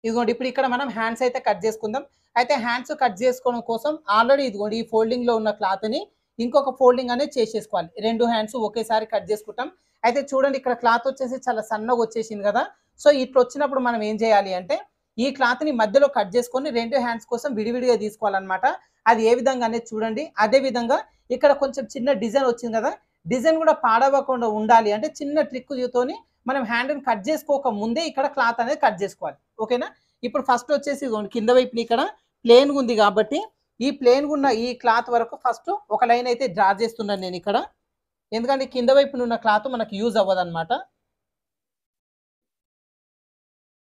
ఇదిగోండి ఇప్పుడు ఇక్కడ మనం హ్యాండ్స్ అయితే కట్ చేసుకుందాం. అయితే హ్యాండ్స్ కట్ చేసుకోవడం కోసం ఆల్రెడీ ఇదిగోండి ఈ ఫోల్డింగ్‌లో ఉన్న క్లాత్‌ని ఇంకొక ఫోల్డింగ్ అనేది చేసేసుకోవాలి. 2 హ్యాండ్స్ ఒకేసారి కట్ చేసుకుంటాం. అయితే చూడండి ఇక్కడ క్లాత్ వచ్చేసి చాలా సన్నగా వచ్చేసింది కదా, సో ఇట్లా వచ్చినప్పుడు మనం ఏం చేయాలి అంటే ఈ క్లాత్‌ని మధ్యలో కట్ చేసుకొని 2 హ్యాండ్స్ కోసం విడివిడిగా తీసుకోవాలన్నమాట. అది ఏ విధంగా అనేది చూడండి. అదే విధంగా ఇక్కడ కొంచెం చిన్న డిజైన్ వచ్చింది కదా, డిజైన్ కూడా పాడవకుండా ఉండాలి అంటే చిన్న ట్రిక్ తోని మనం హ్యాండ్‌ని కట్ చేసుకోక ముందే ఇక్కడ క్లాత్ అనేది కట్ చేసుకోవాలి. ఓకేనా? ఇప్పుడు ఫస్ట్ వచ్చేసి ఇదిగోండి కింద వైపున ఇక్కడ ప్లెయిన్‌గా ఉంది కాబట్టి ఈ ప్లెయిన్‌గా ఉన్న ఈ క్లాత్ వరకు ఫస్ట్ ఒక లైన్ అయితే డ్రా చేస్తున్నాను నేను ఇక్కడ. ఎందుకంటే కింద వైపున ఉన్న క్లాత్ మనకు యూజ్ అవ్వదన్నమాట.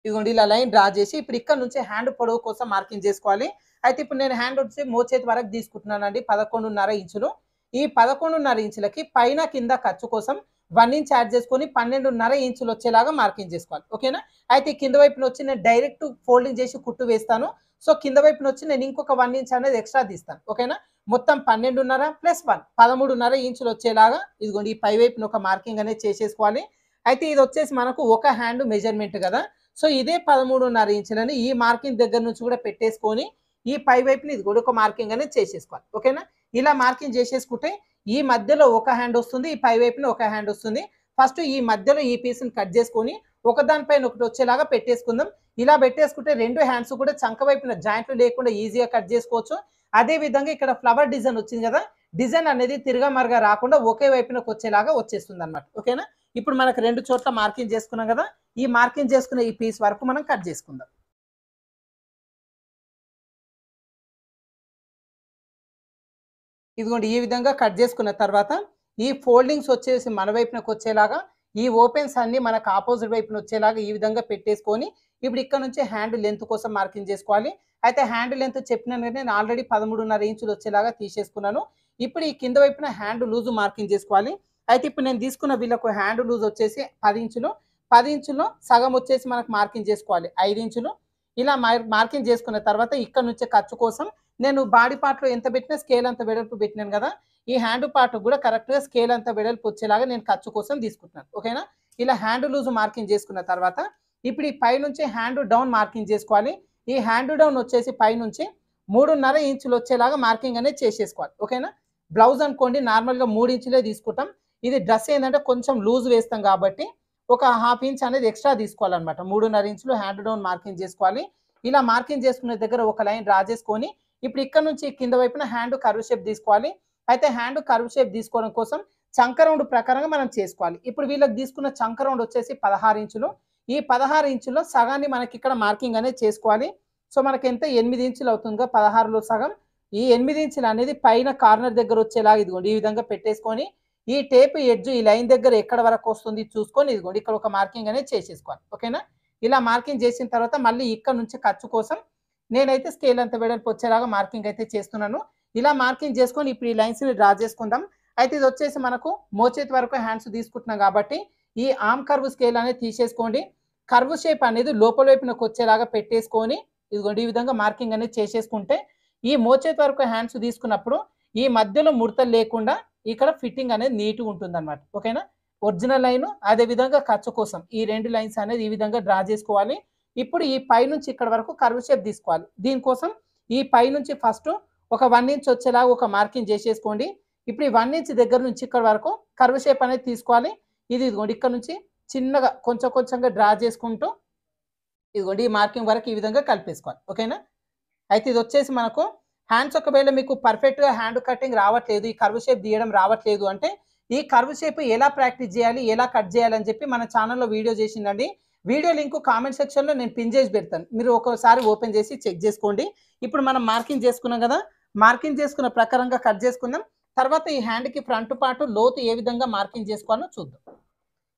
ఇదిగోండి ఇలా లైన్ డ్రా చేసి ఇప్పుడు ఇక్కడ నుంచి హ్యాండ్ పొడవు కోసం మార్కింగ్ చేసుకోవాలి. అయితే ఇప్పుడు నేను హ్యాండ్ వచ్చి మోచేతి వరకు తీసుకుంటున్నానండి 11.5 ఇంచులు. ఈ 11.5 ఇంచులకి పైన కింద ఖర్చు కోసం 1 ఇంచ్ యాడ్ చేసుకొని 12.5 ఇంచులు వచ్చేలాగా మార్కింగ్ చేసుకోవాలి. ఓకేనా? అయితే కింద వైపున వచ్చి నేను డైరెక్ట్ ఫోల్డింగ్ చేసి కుట్టు వేస్తాను. సో కింద వైపున వచ్చి నేను ఇంకొక 1 ఇంచ్ అనేది ఎక్స్ట్రా తీస్తాను. ఓకేనా? మొత్తం 12.5 ప్లస్ 1 13.5 ఇంచులు వచ్చేలాగా ఇదిగోండి ఈ పై వైపున ఒక మార్కింగ్ అనేది చేసేసుకోవాలి. అయితే ఇది వచ్చేసి మనకు ఒక హ్యాండ్ మెజర్మెంట్ కదా, సో ఇదే 13.5 ఇంచులని ఈ మార్కింగ్ దగ్గర నుంచి కూడా పెట్టేసుకొని ఈ పై వైపుని ఇది కూడా ఒక మార్కింగ్ అనేది చేసేసుకోవాలి. ఓకేనా? ఇలా మార్కింగ్ చేసేసుకుంటే ఈ మధ్యలో ఒక హ్యాండ్ వస్తుంది, ఈ పై వైపున ఒక హ్యాండ్ వస్తుంది. ఫస్ట్ ఈ మధ్యలో ఈ పీస్‌ని కట్ చేసుకొని ఒకదానిపైన ఒకటి వచ్చేలాగా పెట్టేసుకుందాం. ఇలా పెట్టేసుకుంటే 2 హ్యాండ్స్ కూడా చంక వైపున జాయింట్లు లేకుండా ఈజీగా కట్ చేసుకోవచ్చు. అదే విధంగా ఇక్కడ ఫ్లవర్ డిజైన్ వచ్చింది కదా, డిజైన్ అనేది తిరగమరగా రాకుండా ఒకే వైపునకు వచ్చేలాగా వచ్చేస్తుందన్నమాట. ఓకేనా? ఇప్పుడు మనకు 2 చోట్ల మార్కింగ్ చేసుకున్నాం కదా, ఈ మార్కింగ్ చేసుకున్న ఈ పీస్ వరకు మనం కట్ చేసుకుందాం. ఇదిగోండి ఈ విధంగా కట్ చేసుకున్న తర్వాత ఈ ఫోల్డింగ్స్ వచ్చేసి మన వైపునకు వచ్చేలాగా ఈ ఓపెన్స్ అన్ని మనకు ఆపోజిట్ వైపున వచ్చేలాగా ఈ విధంగా పెట్టేసుకొని ఇప్పుడు ఇక్కడ నుంచి హ్యాండ్ లెంత్ కోసం మార్కింగ్ చేసుకోవాలి. అయితే హ్యాండ్ లెంత్ చెప్పినాను కానీ నేను ఆల్రెడీ 13.5 ఇంచులు వచ్చేలాగా తీసేసుకున్నాను. ఇప్పుడు ఈ కింద వైపున హ్యాండ్ లూజ్ మార్కింగ్ చేసుకోవాలి. అయితే ఇప్పుడు నేను తీసుకున్న వీళ్ళకు హ్యాండ్ లూజ్ వచ్చేసి 10 ఇంచులు. 10 ఇంచుల్లో సగం వచ్చేసి మనకు మార్కింగ్ చేసుకోవాలి 5 ఇంచులు. ఇలా మార్కింగ్ చేసుకున్న తర్వాత ఇక్కడ నుంచి ఖర్చు కోసం నేను బాడీ పార్ట్‌లో ఎంత పెట్టినా స్కేల్ అంత వెడల్పు పెట్టినాను కదా, ఈ హ్యాండ్ పార్ట్ కూడా కరెక్ట్‌గా స్కేల్ అంత వెడల్పు వచ్చేలాగా నేను ఖర్చు కోసం తీసుకుంటున్నాను. ఓకేనా? ఇలా హ్యాండ్ లూజ్ మార్కింగ్ చేసుకున్న తర్వాత ఇప్పుడు ఈ పై నుంచి హ్యాండ్ డౌన్ మార్కింగ్ చేసుకోవాలి. ఈ హ్యాండ్ డౌన్ వచ్చేసి పై నుంచి 3.5 ఇంచులు వచ్చేలాగా మార్కింగ్ అనేది చేసేసుకోవాలి. ఓకేనా. బ్లౌజ్ అనుకోండి నార్మల్గా 3 ఇంచులే తీసుకుంటాం. ఇది డ్రెస్ ఏంటంటే కొంచెం లూజ్ వేస్తాం కాబట్టి ఒక 1/2 ఇంచ్ అనేది ఎక్స్ట్రా తీసుకోవాలన్నమాట. 3.5 ఇంచులు హ్యాండ్ డౌన్ మార్కింగ్ చేసుకోవాలి. ఇలా మార్కింగ్ చేసుకునే దగ్గర ఒక లైన్ డ్రా చేసుకొని ఇప్పుడు ఇక్కడ నుంచి కింద వైపున హ్యాండ్ కర్వ్ షేప్ తీసుకోవాలి. అయితే హ్యాండ్ కర్వ్ షేప్ తీసుకోవడం కోసం చంక రౌండ్ ప్రకారంగా మనం చేసుకోవాలి. ఇప్పుడు వీళ్ళకి తీసుకున్న చంక రౌండ్ వచ్చేసి 16 ఇంచులు. ఈ 16 ఇంచుల్లో సగాన్ని మనకి ఇక్కడ మార్కింగ్ అనేది చేసుకోవాలి. సో మనకి ఎంత 8 ఇంచులు అవుతుందిగా 16లో సగం. ఈ 8 ఇంచులు అనేది పైన కార్నర్ దగ్గర వచ్చేలాగా ఇదిగోండి ఈ విధంగా పెట్టేసుకొని ఈ టేప్ ఎడ్జ్ ఈ లైన్ దగ్గర ఎక్కడ వరకు వస్తుంది చూసుకొని ఇదిగోండి ఇక్కడ ఒక మార్కింగ్ అనేది చేసేసుకోవాలి. ఓకేనా. ఇలా మార్కింగ్ చేసిన తర్వాత మళ్ళీ ఇక్కడ నుంచి ఖర్చు కోసం నేనైతే స్కేల్ అంత వెడల్పు వచ్చేలాగా మార్కింగ్ అయితే చేస్తున్నాను. ఇలా మార్కింగ్ చేసుకొని ఇప్పుడు ఈ లైన్స్ని డ్రా చేసుకుందాం. అయితే ఇది వచ్చేసి మనకు మోచేతి వరకు హ్యాండ్స్ తీసుకుంటున్నాం కాబట్టి ఈ ఆర్మ్ కర్వ్ స్కేల్ అనేది తీసేసుకోండి. కర్వ్ షేప్ అనేది లోపల వైపునకు వచ్చేలాగా పెట్టేసుకొని ఇదిగోండి ఈ విధంగా మార్కింగ్ అనేది చేసేసుకుంటే ఈ మోచేతి వరకు హ్యాండ్స్ తీసుకున్నప్పుడు ఈ మధ్యలో ముడతలు లేకుండా ఇక్కడ ఫిట్టింగ్ అనేది నీట్గా ఉంటుంది అనమాట. ఓకేనా. ఒరిజినల్ లైన్ అదే విధంగా ఖర్చు కోసం ఈ 2 లైన్స్ అనేది ఈ విధంగా డ్రా చేసుకోవాలి. ఇప్పుడు ఈ పై నుంచి ఇక్కడ వరకు కర్వ్ షేప్ తీసుకోవాలి. దీనికోసం ఈ పై నుంచి ఫస్ట్ ఒక 1 ఇంచ్ వచ్చేలాగా ఒక మార్కింగ్ చేసేసుకోండి. ఇప్పుడు ఈ 1 ఇంచ్ దగ్గర నుంచి ఇక్కడ వరకు కర్వ్ షేప్ అనేది తీసుకోవాలి. ఇదిగోండి ఇక్కడ నుంచి చిన్నగా కొంచెం కొంచెంగా డ్రా చేసుకుంటూ ఇదిగోండి ఈ మార్కింగ్ వరకు ఈ విధంగా కలిపేసుకోవాలి. ఓకేనా. అయితే ఇది వచ్చేసి మనకు హ్యాండ్స్ ఒకవేళ మీకు పర్ఫెక్ట్గా హ్యాండ్ కటింగ్ రావట్లేదు, ఈ కర్వ్ షేప్ తీయడం రావట్లేదు అంటే ఈ కర్వ్ షేప్ ఎలా ప్రాక్టీస్ చేయాలి, ఎలా కట్ చేయాలని చెప్పి మన ఛానల్లో వీడియో చేసిందండి. వీడియో లింక్ కామెంట్ సెక్షన్లో నేను పిన్ చేసి పెడతాను. మీరు ఒకసారి ఓపెన్ చేసి చెక్ చేసుకోండి. ఇప్పుడు మనం మార్కింగ్ చేసుకున్నాం కదా, మార్కింగ్ చేసుకున్న ప్రకారంగా కట్ చేసుకుందాం. తర్వాత ఈ హ్యాండ్కి ఫ్రంట్ పార్ట్ లోతు ఏ విధంగా మార్కింగ్ చేసుకోవాలో చూద్దాం.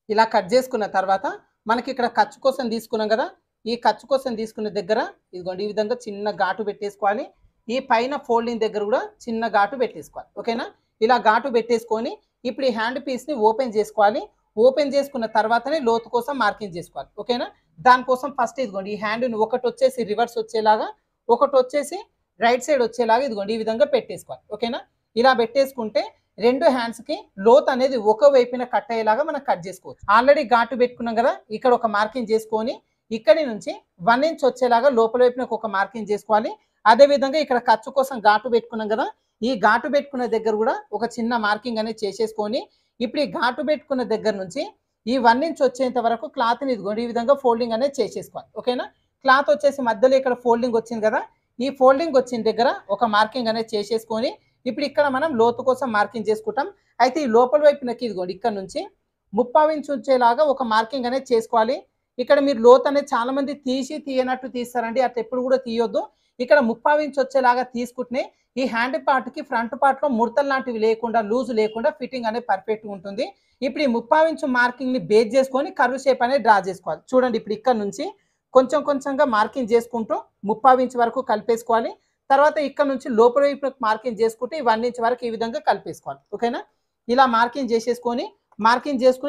ఇలా కట్ చేసుకున్న తర్వాత మనకి ఇక్కడ ఖర్చు కోసం తీసుకున్నాం కదా, ఈ ఖర్చు కోసం తీసుకున్న దగ్గర ఇదిగోండి ఈ విధంగా చిన్న ఘాటు పెట్టేసుకోవాలి. ఈ పైన ఫోల్డింగ్ దగ్గర కూడా చిన్న ఘాటు పెట్టేసుకోవాలి. ఓకేనా. ఇలా ఘాటు పెట్టేసుకొని ఇప్పుడు ఈ హ్యాండ్ పీస్ని ఓపెన్ చేసుకోవాలి. ఓపెన్ చేసుకున్న తర్వాతనే లోతు కోసం మార్కింగ్ చేసుకోవాలి. ఓకేనా. దానికోసం ఫస్ట్ ఇదిగోండి ఈ హ్యాండ్ని ఒకటి వచ్చేసి రివర్స్ వచ్చేలాగా ఒకటి వచ్చేసి రైట్ సైడ్ వచ్చేలాగా ఇదిగోండి ఈ విధంగా పెట్టేసుకోవాలి. ఓకేనా. ఇలా పెట్టేసుకుంటే 2 హ్యాండ్స్కి లోత్ అనేది ఒక వైపున కట్ అయ్యేలాగా మనం కట్ చేసుకోవచ్చు. ఆల్రెడీ ఘాటు పెట్టుకున్నాం కదా, ఇక్కడ ఒక మార్కింగ్ చేసుకొని ఇక్కడి నుంచి 1 ఇంచ్ వచ్చేలాగా లోపల వైపున ఒక మార్కింగ్ చేసుకోవాలి. అదేవిధంగా ఇక్కడ ఖర్చు కోసం ఘాటు పెట్టుకున్నాం కదా, ఈ ఘాటు పెట్టుకున్న దగ్గర కూడా ఒక చిన్న మార్కింగ్ అనేది చేసేసుకొని ఇప్పుడు ఈ ఘాటు పెట్టుకున్న దగ్గర నుంచి ఈ 1 ఇంచ్ వచ్చేంత వరకు క్లాత్ని ఇదిగోండి ఈ విధంగా ఫోల్డింగ్ అనేది చేసేసుకోవాలి. ఓకేనా. క్లాత్ వచ్చేసి మధ్యలో ఇక్కడ ఫోల్డింగ్ వచ్చింది కదా, ఈ ఫోల్డింగ్ వచ్చిన దగ్గర ఒక మార్కింగ్ అనేది చేసేసుకొని ఇప్పుడు ఇక్కడ మనం లోతు కోసం మార్కింగ్ చేసుకుంటాం. అయితే ఈ లోపల వైపునకి ఇదిగోండి ఇక్కడ నుంచి 30 ఇంచ్ వచ్చేలాగా ఒక మార్కింగ్ అనేది చేసుకోవాలి. ఇక్కడ మీరు లోతు అనేది చాలా మంది తీయనట్టు తీస్తారండి, అట్లా ఎప్పుడు కూడా తీయొద్దు. ఇక్కడ 30 ఇంచ్ వచ్చేలాగా తీసుకుంటే ఈ హ్యాండ్ పార్ట్కి ఫ్రంట్ పార్ట్లో ముడతలు లాంటివి లేకుండా లూజ్ లేకుండా ఫిట్టింగ్ అనేది పర్ఫెక్ట్గా ఉంటుంది. ఇప్పుడు ఈ 30 ఇంచ్ మార్కింగ్ని బేస్ చేసుకొని కర్వ్ షేప్ అనేది డ్రా చేసుకోవాలి. చూడండి ఇప్పుడు ఇక్కడ నుంచి కొంచెం కొంచెంగా మార్కింగ్ చేసుకుంటూ 30 ఇంచ్ వరకు కలిపేసుకోవాలి. తర్వాత ఇక్కడ నుంచి లోపల వైపు మార్కింగ్ చేసుకుంటే 1 ఇంచ్ వరకు ఈ విధంగా కలిపేసుకోవాలి. ఓకేనా. ఇలా మార్కింగ్ చేసేసుకొని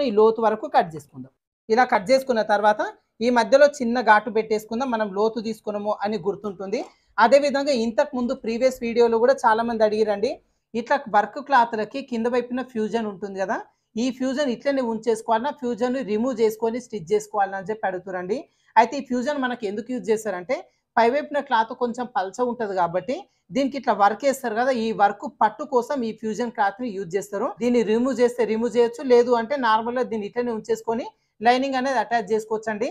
ఈ లోతు వరకు కట్ చేసుకుందాం. ఇలా కట్ చేసుకున్న తర్వాత ఈ మధ్యలో చిన్న ఘాటు పెట్టేసుకుందాం, మనం లోతు తీసుకున్నాము అని గుర్తుంటుంది. అదేవిధంగా ఇంతకు ముందు ప్రీవియస్ వీడియోలో కూడా చాలా మంది అడిగిరండి, ఇట్లా వర్క్ క్లాత్లకి కింద వైపున ఫ్యూజన్ ఉంటుంది కదా, ఈ ఫ్యూజన్ ఇట్లనే ఉంచేసుకోవాలన్నా ఫ్యూజన్ రిమూవ్ చేసుకొని స్టిచ్ చేసుకోవాలని చెప్పి అడుగుతారండి. అయితే ఈ ఫ్యూజన్ మనకి ఎందుకు యూజ్ చేస్తారంటే పైవైపున క్లాత్ కొంచెం పల్చ ఉంటుంది కాబట్టి దీనికి ఇట్లా వర్క్ వేస్తారు కదా, ఈ వర్క్ పట్టు కోసం ఈ ఫ్యూజన్ క్లాత్ని యూజ్ చేస్తారు. దీన్ని రిమూవ్ చేస్తే రిమూవ్ చేయొచ్చు, లేదు అంటే నార్మల్గా దీన్ని ఇట్లనే ఉంచేసుకొని లైనింగ్ అనేది అటాచ్ చేసుకోవచ్చండి.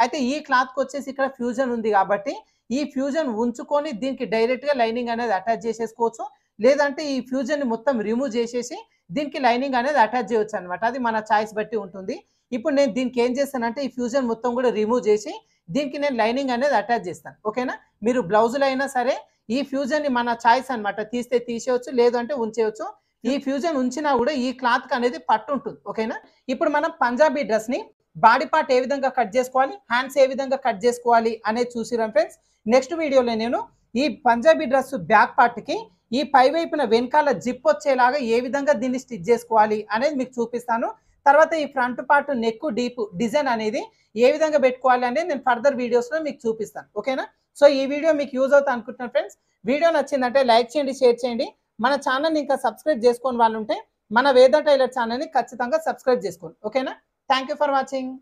అయితే ఈ క్లాత్కి వచ్చేసి ఇక్కడ ఫ్యూజన్ ఉంది కాబట్టి ఈ ఫ్యూజన్ ఉంచుకొని దీనికి డైరెక్ట్గా లైనింగ్ అనేది అటాచ్ చేసేసుకోవచ్చు, లేదంటే ఈ ఫ్యూజన్ని మొత్తం రిమూవ్ చేసేసి దీనికి లైనింగ్ అనేది అటాచ్ చేయొచ్చు అనమాట. అది మన చాయిస్ బట్టి ఉంటుంది. ఇప్పుడు నేను దీనికి ఏం చేస్తానంటే ఈ ఫ్యూజన్ మొత్తం కూడా రిమూవ్ చేసి దీనికి నేను లైనింగ్ అనేది అటాచ్ చేస్తాను. ఓకేనా. మీరు బ్లౌజులు అయినా సరే ఈ ఫ్యూజన్ని మన చాయిస్ అనమాట, తీస్తే తీసేయచ్చు, లేదు అంటే ఉంచేయచ్చు. ఈ ఫ్యూజన్ ఉంచినా కూడా ఈ క్లాత్కి అనేది పట్టు ఉంటుంది. ఓకేనా. ఇప్పుడు మనం పంజాబీ డ్రెస్ని బాడీ పార్ట్ ఏ విధంగా కట్ చేసుకోవాలి, హ్యాండ్స్ ఏ విధంగా కట్ చేసుకోవాలి అనేది చూసిరాం ఫ్రెండ్స్. నెక్స్ట్ వీడియోలో నేను ఈ పంజాబీ డ్రెస్ బ్యాక్ పార్ట్కి ఈ పై వైపున వెనకాల జిప్ వచ్చేలాగా ఏ విధంగా దీన్ని స్టిచ్ చేసుకోవాలి అనేది మీకు చూపిస్తాను. తర్వాత ఈ front part neck deep design అనేది ఏ విధంగా పెట్టుకోవాలి అనేది నేను ఫర్దర్ వీడియోస్లో మీకు చూపిస్తాను. ఓకేనా. సో ఈ వీడియో మీకు యూజ్ అవుతా అనుకుంటున్నాను ఫ్రెండ్స్. వీడియో నచ్చిందంటే లైక్ చేయండి, షేర్ చేయండి. మన ఛానల్ని ఇంకా సబ్స్క్రైబ్ చేసుకోని వాళ్ళు ఉంటే మన వేద టైలర్ ఛానల్ని ఖచ్చితంగా సబ్స్క్రైబ్ చేసుకోండి. ఓకేనా. Thank you for watching.